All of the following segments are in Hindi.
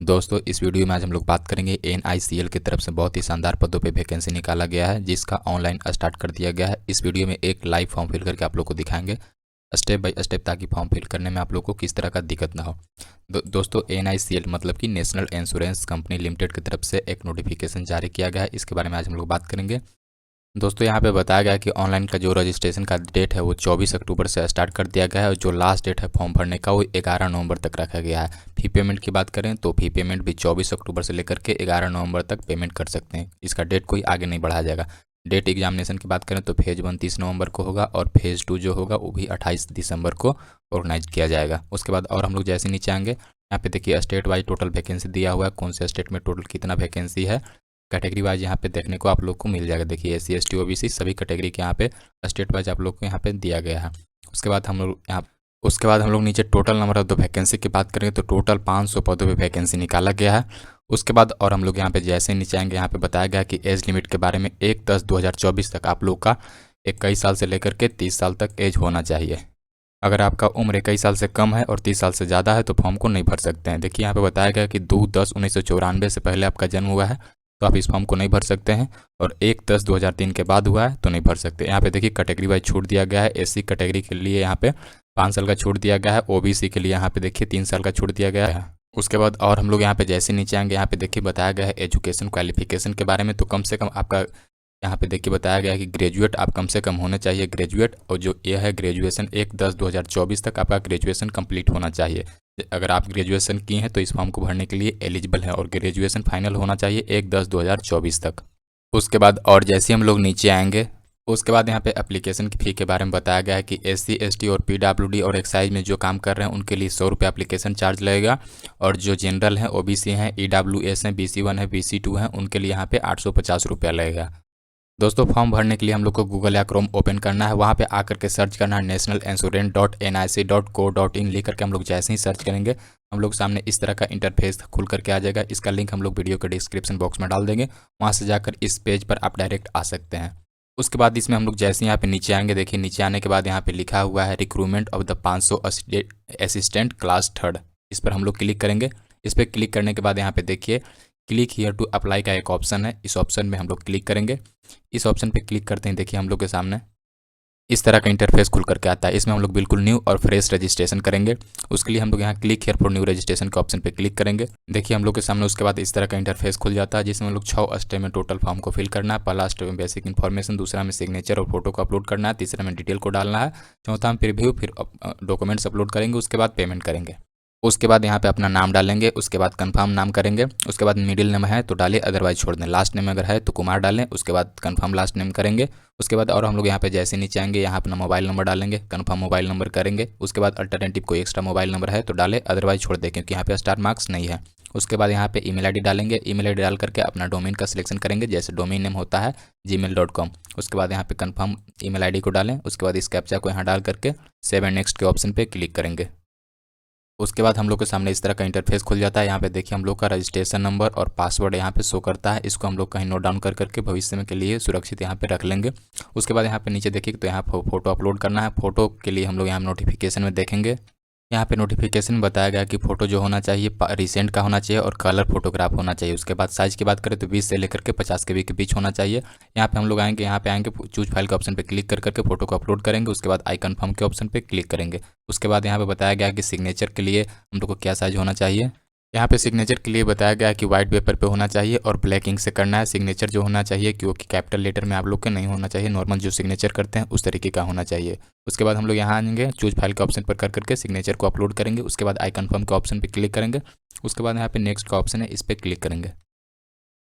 दोस्तों इस वीडियो में आज हम लोग बात करेंगे NICL की तरफ से बहुत ही शानदार पदों पे वैकेंसी निकाला गया है जिसका ऑनलाइन स्टार्ट कर दिया गया है। इस वीडियो में एक लाइव फॉर्म फिल करके आप लोग को दिखाएंगे स्टेप बाय स्टेप, ताकि फॉर्म फिल करने में आप लोग को किस तरह का दिक्कत ना हो। दोस्तों NICL मतलब कि नेशनल इंश्योरेंस कंपनी लिमिटेड की तरफ से एक नोटिफिकेशन जारी किया गया है। इसके बारे में आज हम लोग बात करेंगे। दोस्तों यहाँ पे बताया गया है कि ऑनलाइन का जो रजिस्ट्रेशन का डेट है वो 24 अक्टूबर से स्टार्ट कर दिया गया है और जो लास्ट डेट है फॉर्म भरने का वो 11 नवंबर तक रखा गया है। फ़ी पेमेंट की बात करें तो फ़ी पेमेंट भी 24 अक्टूबर से लेकर के 11 नवंबर तक पेमेंट कर सकते हैं। इसका डेट कोई आगे नहीं बढ़ाया जाएगा। डेट एग्जामिनेशन की बात करें तो फेज़ 1 30 नवंबर को होगा और फेज़ 2 जो होगा वो भी 28 दिसंबर को ऑर्गेनाइज किया जाएगा। उसके बाद और हम लोग जैसे नीचे आएंगे, यहाँ पे देखिए स्टेट वाइज टोटल वैकेंसी दिया हुआ है, कौन से स्टेट में टोटल कितना वैकेंसी है, कैटेगरी वाइज यहाँ पे देखने को आप लोग को मिल जाएगा। देखिए SC ST OBC सभी कैटेगरी के यहाँ पे स्टेट वाइज आप लोग को यहाँ पे दिया गया है। उसके बाद हम लोग नीचे total number of the vacancy की बात करेंगे तो टोटल 500 पदों पे वैकेंसी निकाला गया है। उसके बाद और हम लोग यहाँ पे जैसे नीचे आएंगे, यहाँ पे बताया गया कि एज लिमिट के बारे में 1/10/2024 तक आप लोग का 21 साल से लेकर के 30 साल तक एज होना चाहिए। अगर आपका उम्र 21 साल से कम है और 30 साल से ज़्यादा है तो फॉर्म को नहीं भर सकते हैं। देखिए यहाँ पे बताया गया कि 2/10/1994 से पहले आपका जन्म हुआ है तो आप इस फॉर्म को नहीं भर सकते हैं, और 1/10/2003 के बाद हुआ है तो नहीं भर सकते। यहाँ पे देखिए कैटेगरी वाइज छूट दिया गया है। SC कैटेगरी के लिए यहाँ पे 5 साल का छूट दिया गया है। OBC के लिए यहाँ पे देखिए 3 साल का छूट दिया गया है। उसके बाद और हम लोग यहाँ पे जैसे नीचे आएंगे, यहाँ पे देखिए बताया गया है एजुकेशन क्वालिफिकेशन के बारे में। तो कम से कम आपका यहाँ पे देखिए बताया गया है कि ग्रेजुएट आप कम से कम होने चाहिए, ग्रेजुएट, और जो ये है ग्रेजुएशन 1/10/2024 तक आपका ग्रेजुएशन कंप्लीट होना चाहिए। अगर आप ग्रेजुएशन की हैं तो इस फॉर्म को भरने के लिए एलिजिबल है, और ग्रेजुएशन फाइनल होना चाहिए 1/10/2024 तक। उसके बाद और जैसे हम लोग नीचे आएंगे, उसके बाद यहाँ पे एप्लीकेशन की फ़ी के बारे में बताया गया है कि SC ST और PWD और एक्साइज में जो काम कर रहे हैं उनके लिए 100 रुपये एप्लीकेशन चार्ज लगेगा, और जो जनरल हैं OBC हैं EWS हैं BC1 है BC2 हैं उनके लिए यहाँ पे 850 रुपया लगेगा। दोस्तों फॉर्म भरने के लिए हम लोग को गूगल या क्रोम ओपन करना है, वहाँ पे आकर के सर्च करना है nationalinsurance.nic.co.in। लिख करके हम लोग जैसे ही सर्च करेंगे हम लोग सामने इस तरह का इंटरफेस खुल करके आ जाएगा। इसका लिंक हम लोग वीडियो के डिस्क्रिप्शन बॉक्स में डाल देंगे, वहाँ से जाकर इस पेज पर आप डायरेक्ट आ सकते हैं। उसके बाद इसमें हम लोग जैसे यहाँ पे नीचे आएंगे, देखिए नीचे आने के बाद यहाँ पे लिखा हुआ है recruitment of the 500 assistant class 3rd। इस पर हम लोग क्लिक करेंगे। इस पर क्लिक करने के बाद यहाँ पे देखिए क्लिक हियर टू अप्लाई का एक ऑप्शन है, इस ऑप्शन में हम लोग क्लिक करेंगे। इस ऑप्शन पे क्लिक करते हैं, देखिए हम लोग के सामने इस तरह का इंटरफेस खुल करके आता है। इसमें हम लोग बिल्कुल न्यू और फ्रेश रजिस्ट्रेशन करेंगे। उसके लिए हम लोग यहाँ click here for new registration के ऑप्शन पे क्लिक करेंगे। देखिए हम लोग के सामने उसके बाद इस तरह का इंटरफेस खुल जाता है, जिसमें हम लोग 6 स्टेप में टोटल फॉर्म को फिल करना है। पहला स्टेप में बेसिक इन्फॉर्मेशन, दूसरा में सिग्नेचर और फोटो को अपलोड करना है, तीसरा में डिटेल को डालना है, चौथा में प्रीव्यू, फिर डॉक्यूमेंट्स अपलोड करेंगे, उसके बाद पेमेंट करेंगे। उसके बाद यहाँ पे अपना नाम डालेंगे, उसके बाद कंफर्म नाम करेंगे, उसके बाद मिडिल नेम है तो डालिए, अदरवाइज छोड़ दें। लास्ट नेम अगर है तो कुमार डालें, उसके बाद कंफर्म लास्ट नेम करेंगे। उसके बाद और हम लोग यहाँ पे जैसे नीचे आएंगे, यहाँ अपना मोबाइल नंबर डालेंगे, कंफर्म मोबाइल नंबर करेंगे। उसके बाद अल्टरनेटिव कोई एक्स्ट्रा मोबाइल नंबर है तो डालें, अदरवाइज छोड़ दें क्योंकि यहाँ पे स्टार मार्क्स नहीं है। उसके बाद यहाँ पे ईमेल आईडी डालेंगे, ईमेल आईडी डाल करके अपना डोमेन का सिलेक्शन करेंगे, जैसे डोमेन नेम होता है gmail.com। उसके बाद यहाँ पे कंफर्म ईमेल आईडी को डालें, उसके बाद इस कैप्चा को यहाँ डाल करके सेव एंड नेक्स्ट के ऑप्शन पे क्लिक करेंगे। उसके बाद हम लोग के सामने इस तरह का इंटरफेस खुल जाता है। यहाँ पे देखिए हम लोग का रजिस्ट्रेशन नंबर और पासवर्ड यहाँ पे शो करता है, इसको हम लोग कहीं नोट डाउन कर करके भविष्य में के लिए सुरक्षित यहाँ पे रख लेंगे। उसके बाद यहाँ पे नीचे देखिए तो यहाँ फोटो अपलोड करना है। फोटो के लिए हम लोग यहाँ नोटिफिकेशन में देखेंगे, यहाँ पे नोटिफिकेशन में बताया गया कि फ़ोटो जो होना चाहिए रिसेंट का होना चाहिए और कलर फोटोग्राफ होना चाहिए। उसके बाद साइज़ की बात करें तो 20 से लेकर के 50 KB के बीच होना चाहिए। यहाँ पे हम लोग आएंगे, यहाँ पे आएंगे चूज फाइल के ऑप्शन पे क्लिक कर करके फोटो को अपलोड करेंगे। उसके बाद आई कन्फर्म के ऑप्शन पे क्लिक करेंगे। उसके बाद यहाँ पे बताया गया कि सिग्नेचर के लिए हम लोग को क्या साइज़ होना चाहिए। यहाँ पे सिग्नेचर के लिए बताया गया है कि वाइट पेपर पे होना चाहिए और ब्लैक इंक से करना है। सिग्नेचर जो होना चाहिए क्योंकि कैपिटल लेटर में आप लोग के नहीं होना चाहिए, नॉर्मल जो सिग्नेचर करते हैं उस तरीके का होना चाहिए। उसके बाद हम लोग यहाँ आएंगे, चूज फाइल के ऑप्शन पर कर करके सिग्नेचर को अपलोड करेंगे। उसके बाद आई कन्फर्म के ऑप्शन पर क्लिक करेंगे। उसके बाद यहाँ पे नेक्स्ट का ऑप्शन है, इस पर क्लिक करेंगे।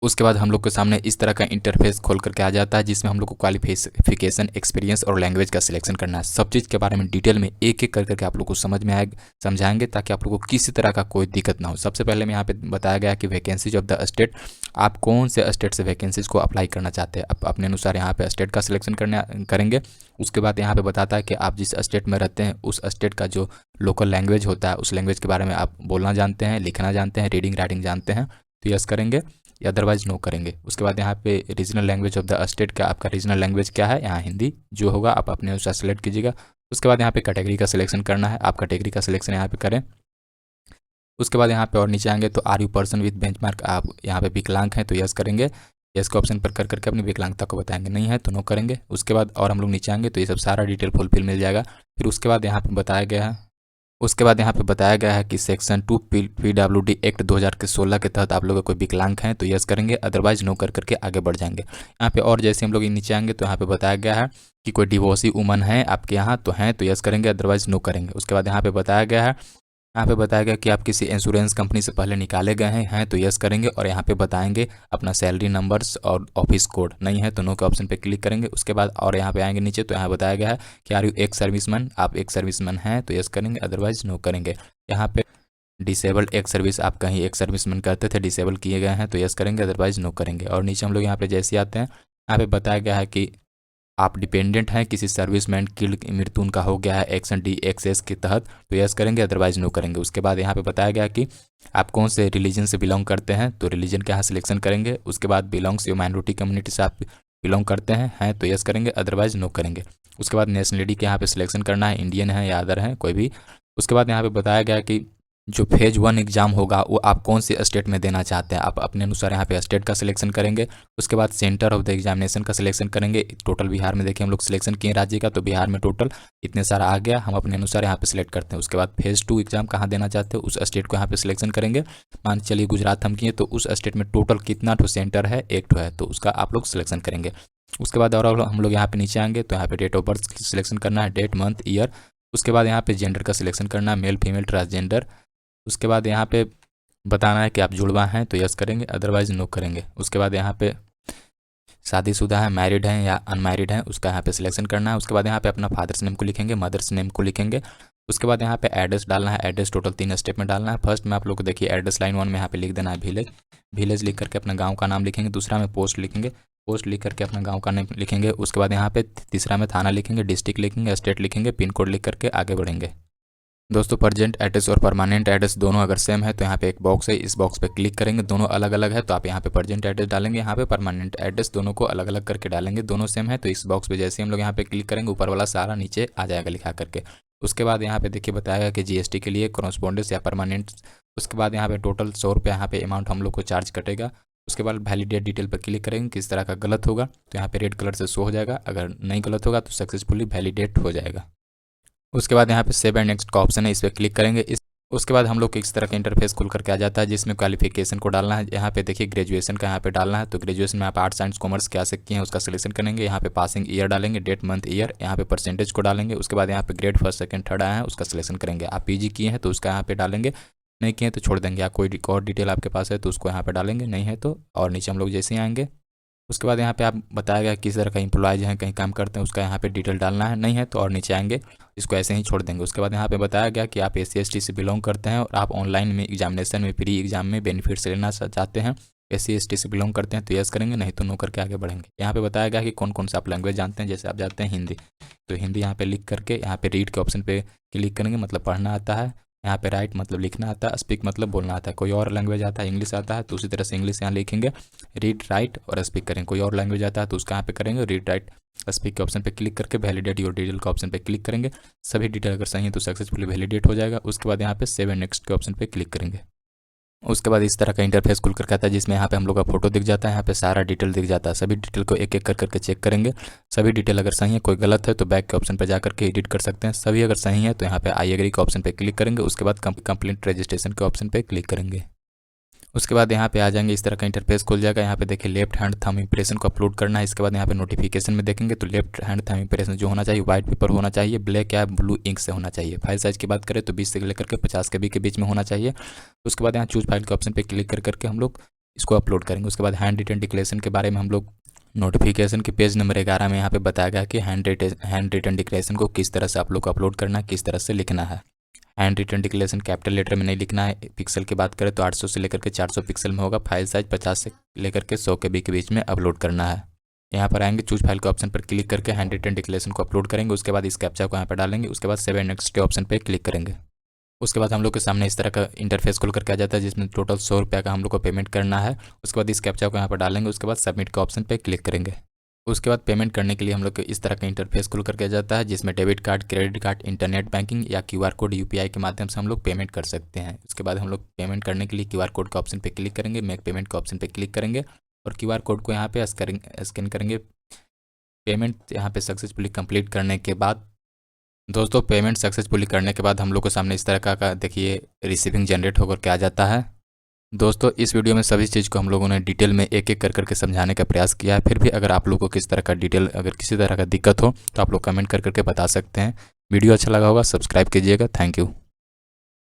उसके बाद हम लोग के सामने इस तरह का इंटरफेस खोल करके आ जाता है, जिसमें हम लोग को क्वालिफिकेशन, एक्सपीरियंस और लैंग्वेज का सिलेक्शन करना है। सब चीज़ के बारे में डिटेल में एक एक कर करके आप लोग को समझ में आएगा, समझाएंगे ताकि आप लोग को किसी तरह का कोई दिक्कत ना हो। सबसे पहले में यहाँ पे बताया गया कि वैकेंसीज ऑफ द स्टेट, आप कौन से स्टेट से वैकेंसीज को अप्लाई करना चाहते हैं, आप अपने अनुसार यहाँ पे स्टेट का सिलेक्शन करेंगे। उसके बाद यहाँ पे बताता है कि आप जिस स्टेट में रहते हैं उस स्टेट का जो लोकल लैंग्वेज होता है उस लैंग्वेज के बारे में आप बोलना जानते हैं, लिखना जानते हैं, रीडिंग राइटिंग जानते हैं तो यस करेंगे, या अदरवाइज नो करेंगे। उसके बाद यहाँ पे regional language of the state का, आपका रीजनल लैंग्वेज क्या है, यहाँ हिंदी जो होगा आप अपने अनुसार सेलेक्ट कीजिएगा। उसके बाद यहाँ पे कैटेगरी का सिलेक्शन करना है, आप कैटेगरी का सिलेक्शन यहाँ पे करें। उसके बाद यहाँ पे और नीचे आएंगे तो are you person with benchmark, आप यहाँ पे विकलांग हैं तो यस करेंगे, यस के ऑप्शन पर कर करके अपनी विकलांगता को बताएंगे, नहीं है तो नो करेंगे। उसके बाद और हम लोग नीचे आएंगे तो ये सब सारा डिटेल फुलफिल मिल जाएगा। फिर उसके बाद यहाँ पे बताया गया है कि सेक्शन 2 PWD एक्ट 2016 के तहत आप लोग कोई विकलांग हैं तो यस करेंगे, अदरवाइज नो कर करके आगे बढ़ जाएंगे। यहाँ पे और जैसे हम लोग नीचे आएंगे तो यहाँ पे बताया गया है कि कोई डिवोर्सी वुमन है आपके यहाँ तो हैं तो यस करेंगे, अदरवाइज नो करेंगे। उसके बाद यहाँ पे बताया गया कि आप किसी इंश्योरेंस कंपनी से पहले निकाले गए हैं तो यस करेंगे, और यहाँ पे बताएंगे अपना सैलरी नंबर्स और ऑफिस कोड, नहीं है तो नो के ऑप्शन पे क्लिक करेंगे। उसके बाद और यहाँ पे आएंगे नीचे तो यहाँ बताया गया है कि आर यू एक सर्विसमैन, आप एक सर्विसमैन हैं तो यस करेंगे, अदरवाइज नो करेंगे। यहाँ पे डिसेबल्ड एक सर्विस, आप कहीं एक सर्विसमैन करते थे, डिसेबल किए गए हैं तो यस करेंगे, अदरवाइज नो करेंगे। और नीचे हम लोग यहाँ पे जैसे आते हैं, यहाँ पे बताया गया है कि आप डिपेंडेंट हैं किसी सर्विसमैन की मृत्यु उनका हो गया है एक्शन DXS के तहत तो यस करेंगे, अदरवाइज नो करेंगे। उसके बाद यहाँ पे बताया गया कि आप कौन से रिलीजन से बिलोंग करते हैं तो रिलीजन के यहाँ सिलेक्शन करेंगे। उसके बाद बिलोंग्स यू माइनॉरिटी कम्युनिटी से आप बिलोंग करते हैं तो यस करेंगे, अदरवाइज नो करेंगे। उसके बाद नेशनलिटी के यहाँ पे सिलेक्शन करना है, इंडियन है या अदर है कोई भी। उसके बाद यहाँ पे बताया गया कि जो फेज 1 एग्जाम होगा वो आप कौन से स्टेट में देना चाहते हैं, आप अपने अनुसार यहाँ पे स्टेट का सिलेक्शन करेंगे। उसके बाद सेंटर ऑफ द एग्जामिनेशन का सिलेक्शन करेंगे। टोटल बिहार में देखिए हम लोग सिलेक्शन किए राज्य का, तो बिहार में टोटल इतने सारा आ गया, हम अपने अनुसार यहाँ पे सिलेक्ट करते हैं। उसके बाद फेज 2 एग्जाम कहाँ देना चाहते हो उस स्टेट को यहाँ पे सिलेक्शन करेंगे। मान चलिए गुजरात हम किए तो उस स्टेट में टोटल कितना ठो सेंटर है, एक ठो है, तो उसका आप लोग सिलेक्शन करेंगे। उसके बाद और हम लोग यहाँ पे नीचे आएंगे तो यहाँ पे डेट ऑफ बर्थ सिलेक्शन करना है, डेट मंथ ईयर। उसके बाद यहाँ पे जेंडर का सिलेक्शन करना है, मेल फीमेल ट्रांसजेंडर। उसके बाद यहाँ पे बताना है कि आप जुड़वा हैं तो यस करेंगे, अदरवाइज नो करेंगे। उसके बाद यहाँ पे शादीशुदा है, मैरिड हैं या अनमैरिड हैं उसका यहाँ पे सिलेक्शन करना है। उसके बाद यहाँ पे अपना फादर्स नेम को लिखेंगे, मदर्स नेम को लिखेंगे। उसके बाद यहाँ पे एड्रेस डालना है, एड्रेस टोटल 3 स्टेप में डालना है। फर्स्ट में आप लोग को देखिए एड्रेस लाइन 1 में यहाँ पे लिख देना है विलेज लिख करके अपना गाँव का नाम लिखेंगे। दूसरा में पोस्ट लिखेंगे, पोस्ट लिख करके अपना गाँव का नाम लिखेंगे। उसके बाद यहाँ पे तीसरा में थाना लिखेंगे, डिस्ट्रिक्ट लिखेंगे, स्टेट लिखेंगे, पिन कोड लिख करके आगे बढ़ेंगे। दोस्तों प्रेजेंट एड्रेस और परमानेंट एड्रेस दोनों अगर सेम है तो यहाँ पे एक बॉक्स है, इस बॉक्स पे क्लिक करेंगे। दोनों अलग अलग है तो आप यहाँ पे प्रेजेंट एड्रेस डालेंगे, यहाँ पे परमानेंट एड्रेस, दोनों को अलग अलग करके डालेंगे। दोनों सेम है तो इस बॉक्स पे जैसे हम लोग यहाँ पे क्लिक करेंगे ऊपर वाला सारा नीचे आ जाएगा लिखा करके। उसके बाद यहाँ पे देखिए बताएगा कि GST के लिए कॉरेस्पॉन्डेंस या परमानेंट। उसके बाद यहाँ पे टोटल 100 रुपये यहाँ पे अमाउंट हम लोग को चार्ज कटेगा। उसके बाद वैलिडेट डिटेल पर क्लिक करेंगे, किस तरह का गलत होगा तो यहाँ पे रेड कलर से शो हो जाएगा, अगर नहीं गलत होगा तो सक्सेसफुली वैलिडेट हो जाएगा। उसके बाद यहाँ पे सेव एंड नेक्स्ट का ऑप्शन है, इस पर क्लिक करेंगे। उसके बाद हम लोग को इस तरह का इंटरफेस खुल करके आ जाता है जिसमें क्वालिफिकेशन को डालना है। यहाँ पे देखिए ग्रेजुएशन का यहाँ पे डालना है, तो ग्रेजुएशन में आप आर्ट्स साइंस कॉमर्स क्या से किए हैं उसका सिलेक्शन करेंगे। यहाँ पे पासिंग ईयर डालेंगे, डेट मंथ ईयर, यहाँ पे परसेंटेज को डालेंगे। उसके बाद यहाँ पे ग्रेड फर्स्ट सेकंड थर्ड आया है उसका सिलेक्शन करेंगे। आप PG किए हैं तो उसका यहाँ पे डालेंगे, नहीं किए तो छोड़ देंगे। आप कोई और डिटेल आपके पास है तो उसको यहाँ पे डालेंगे, नहीं है तो। और नीचे हम लोग जैसे ही आएंगे उसके बाद यहाँ पे आप बताया गया किस तरह का इंप्लॉयज हैं, कहीं काम करते हैं उसका यहाँ पे डिटेल डालना है, नहीं है तो और नीचे आएंगे, इसको ऐसे ही छोड़ देंगे। उसके बाद यहाँ पे बताया गया कि आप SC ST से बिलोंग करते हैं और आप ऑनलाइन में एग्जामिनेशन में प्री एग्जाम में बेनिफिट्स लेना चाहते हैं, SC ST से बिलोंग करते हैं तो यस करेंगे, नहीं तो नो करके आगे बढ़ेंगे। यहाँ पे बताया गया कि कौन कौन सा आप लैंग्वेज जानते हैं, जैसे आप जानते हैं हिंदी तो हिंदी यहाँ पे लिख करके यहाँ पे रीड के ऑप्शन पे क्लिक करेंगे, मतलब पढ़ना आता है। यहाँ पे राइट मतलब लिखना आता है, स्पीक मतलब बोलना आता है। कोई और लैंग्वेज आता है, इंग्लिश आता है तो उसी तरह से इंग्लिश यहाँ लिखेंगे, रीड राइट और स्पीक करेंगे। कोई और लैंग्वेज आता है तो उसका यहाँ पे करेंगे रीड राइट स्पीक के ऑप्शन पे क्लिक करके वैलिडेट योर डिटेल के ऑप्शन पे क्लिक करेंगे। सभी डिटेल अगर सही है तो सक्सेसफुली वैलिडेट हो जाएगा। उसके बाद यहाँ पे सेव एंड नेक्स्ट के ऑप्शन पे क्लिक करेंगे। उसके बाद इस तरह का इंटरफेस खुल करके आता है जिसमें यहाँ पे हम लोग का फोटो दिख जाता है, यहाँ पे सारा डिटेल दिख जाता है। सभी डिटेल को एक एक कर करके चेक करेंगे, सभी डिटेल अगर सही है, कोई गलत है तो बैक के ऑप्शन पे जा करके एडिट कर सकते हैं। सभी अगर सही है तो यहाँ पे आई एग्री के ऑप्शन पे क्लिक करेंगे। उसके बाद कंप्लीट रजिस्ट्रेशन के ऑप्शन पे क्लिक करेंगे। उसके बाद यहाँ पे आ जाएंगे, इस तरह का इंटरफेस खुल जाएगा। यहाँ पे देखिए लेफ्ट हैंड थंब इंप्रेशन को अपलोड करना है। इसके बाद यहाँ पे नोटिफिकेशन में देखेंगे तो लेफ्ट हैंड थंब इंप्रेशन जो होना चाहिए व्हाइट पेपर होना चाहिए, ब्लैक या ब्लू इंक से होना चाहिए। फाइल साइज की बात करें तो 20 से लेकर के 50 KB के बीच में होना चाहिए। उसके बाद यहाँ चूज फाइल के ऑप्शन पर क्लिक कर करके हम लोग इसको अपलोड करेंगे। उसके बाद हैंड रिटन डिक्लेरेशन के बारे में हम लोग नोटिफिकेशन के पेज नंबर 11 में यहाँ पे बताया गया कि हैंड रिटन डिक्लेरेशन को किस तरह से आप लोग को अपलोड करना है, किस तरह से लिखना है। Handwritten declaration capital letter में नहीं लिखना है। पिक्सल की बात करें तो 800 से लेकर के 400 पिक्सल में होगा। फाइल साइज 50 से लेकर के 100 KB के बीच में अपलोड करना है। यहाँ पर आएंगे, चूज फाइल के ऑप्शन पर क्लिक करके हैंड रिटन डिक्लेरेशन को अपलोड करेंगे। उसके बाद इस कैप्चा को यहाँ पर डालेंगे। उसके बाद सेव एंड नेक्स्ट के ऑप्शन पर क्लिक करेंगे। उसके बाद हम लोग के सामने इस तरह का इंटरफेस खुल करके आ जाता है जिसमें टोटल 100 रुपये का हम लोग को पेमेंट करना है। उसके बाद इस कैप्चा को यहाँ पर डालेंगे। उसके बाद सबमिट के ऑप्शन पर क्लिक करेंगे। उसके बाद पेमेंट करने के लिए हम लोग को इस तरह का इंटरफेस खुल करके आ जाता है, जिसमें debit card, credit card, internet banking या क्यूआर कोड यूपीआई के माध्यम से हम लोग पेमेंट कर सकते हैं। उसके बाद हम लोग पेमेंट करने के लिए क्यूआर कोड के ऑप्शन पे क्लिक करेंगे, मेक पेमेंट के ऑप्शन पे क्लिक करेंगे और क्यूआर कोड को यहाँ पे स्कैन करेंगे। पेमेंट यहाँ पे सक्सेसफुली कंप्लीट करने के बाद दोस्तों, पेमेंट सक्सेसफुली करने के बाद हम लोग को सामने इस तरह का देखिए रिसीविंग जनरेट होकर के आ जाता है। दोस्तों, इस वीडियो में सभी चीज़ को हम लोगों ने डिटेल में एक एक कर करके समझाने का प्रयास किया है। फिर भी अगर आप लोगों को किस तरह का डिटेल अगर किसी तरह का दिक्कत हो तो आप लोग कमेंट कर करके बता सकते हैं। वीडियो अच्छा लगा होगा सब्सक्राइब कीजिएगा। Thank you.